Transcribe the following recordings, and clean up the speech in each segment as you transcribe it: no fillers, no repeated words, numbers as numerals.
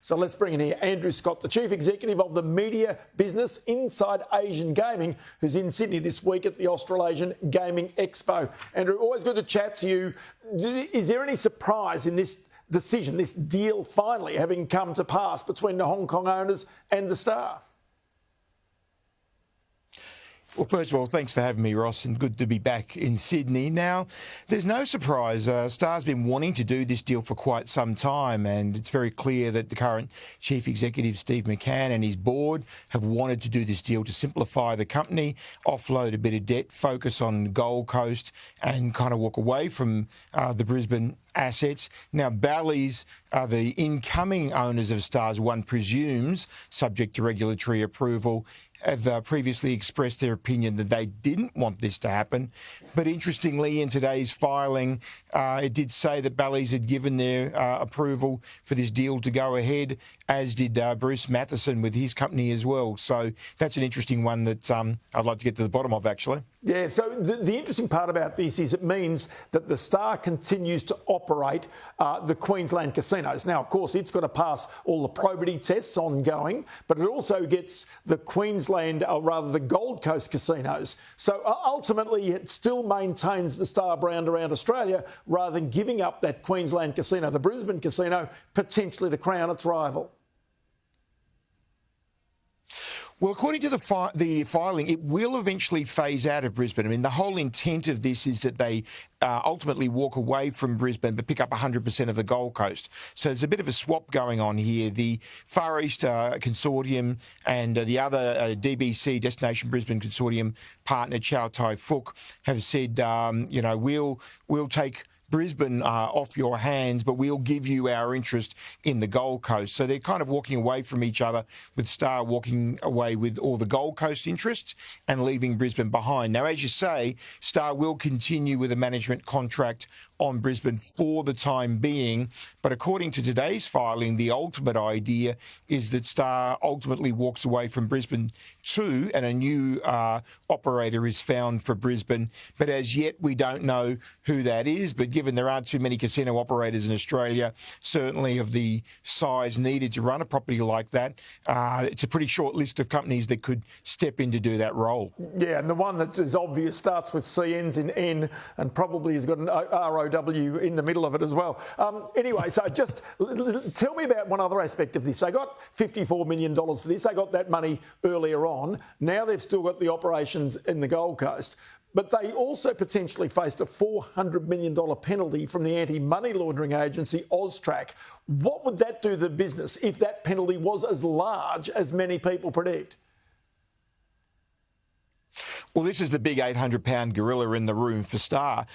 So let's bring in here Andrew Scott, the Chief Executive of the media business Inside Asian Gaming, who's in Sydney this week at the Australasian Gaming Expo. Andrew, always good to chat to you. Is there any surprise in this decision, this deal finally having come to pass between the Hong Kong owners and the Star? Well, first of all, thanks for having me, Ross, and good to be back in Sydney. Now, there's no surprise. Star's been wanting to do this deal for quite some time, and it's very clear that the current Chief Executive, Steve McCann, and his board have wanted to do this deal to simplify the company, offload a bit of debt, focus on the Gold Coast, and kind of walk away from the Brisbane assets. Now, Bally's the incoming owners of Stars, one presumes, subject to regulatory approval, have previously expressed their opinion that they didn't want this to happen. But interestingly, in today's filing, it did say that Bally's had given their approval for this deal to go ahead, as did Bruce Matheson with his company as well. So that's an interesting one that I'd like to get to the bottom of, actually. Yeah, so the interesting part about this is it means that the Star continues to operate the Queensland casinos. Now, of course, it's got to pass all the probity tests ongoing, but it also gets the Queensland, or rather the Gold Coast casinos. So ultimately, it still maintains the Star brand around Australia rather than giving up that Queensland casino, the Brisbane casino, potentially to crown its rival. Well, according to the filing, it will eventually phase out of Brisbane. I mean, the whole intent of this is that they ultimately walk away from Brisbane but pick up 100% of the Gold Coast. So there's a bit of a swap going on here. The Far East Consortium and the other DBC, Destination Brisbane Consortium partner, Chow, Fook, have said, we'll take Brisbane off your hands, but we'll give you our interest in the Gold Coast. So they're kind of walking away from each other, with Star walking away with all the Gold Coast interests and leaving Brisbane behind. Now, as you say, Star will continue with a management contract on Brisbane for the time being, but according to today's filing, the ultimate idea is that Star ultimately walks away from Brisbane too, and a new operator is found for Brisbane. But as yet, we don't know who that is. But given there aren't too many casino operators in Australia, certainly of the size needed to run a property like that, it's a pretty short list of companies that could step in to do that role. Yeah, and the one that is obvious starts with C, ends in N, and probably has got an ROW in the middle of it as well. Anyway, so just tell me about one other aspect of this. They got $54 million for this. They got that money earlier on. Now they've still got the operations in the Gold Coast. But they also potentially faced a $400 million penalty from the anti-money laundering agency, AUSTRAC. What would that do to the business if that penalty was as large as many people predict? Well, this is the big 800-pound gorilla in the room for Star.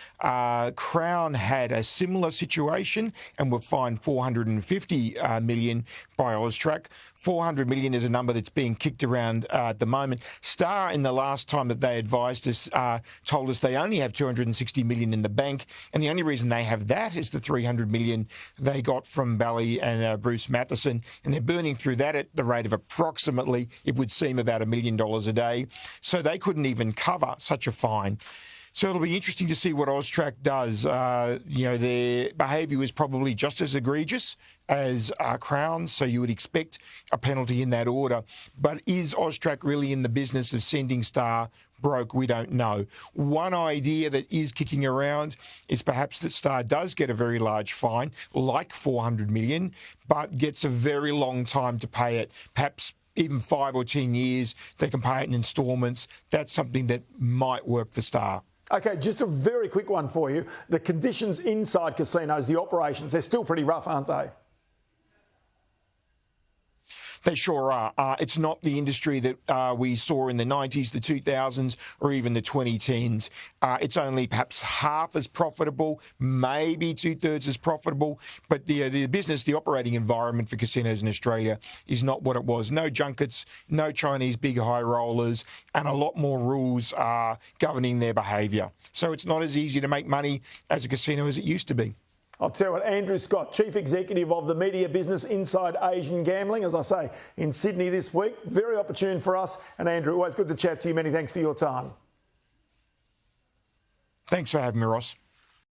Crown had a similar situation and were fined $450 million by AUSTRAC. $400 million is a number that's being kicked around at the moment. Star, in the last time that they advised us, told us they only have $260 million in the bank, and the only reason they have that is the $300 million they got from Bally and Bruce Matheson, and they're burning through that at the rate of approximately, it would seem, about $1 million a day. So they couldn't even cover such a fine. So it'll be interesting to see what AUSTRAC does. Their behaviour was probably just as egregious as Crown, so you would expect a penalty in that order. But is AUSTRAC really in the business of sending Star broke? We don't know. One idea that is kicking around is perhaps that Star does get a very large fine, like $400 million, but gets a very long time to pay it, perhaps even 5 or 10 years. They can pay it in instalments. That's something that might work for Star. OK, just a very quick one for you. The conditions inside casinos, the operations, they're still pretty rough, aren't they? They sure are. It's not the industry that we saw in the 90s, the 2000s, or even the 2010s. It's only perhaps half as profitable, maybe 2/3 as profitable. But the business, the operating environment for casinos in Australia is not what it was. No junkets, no Chinese big high rollers, and a lot more rules governing their behaviour. So it's not as easy to make money as a casino as it used to be. I'll tell you what, Andrew Scott, Chief Executive of the media business Inside Asian Gambling, as I say, in Sydney this week. Very opportune for us. And Andrew, always good to chat to you. Many thanks for your time. Thanks for having me, Ross.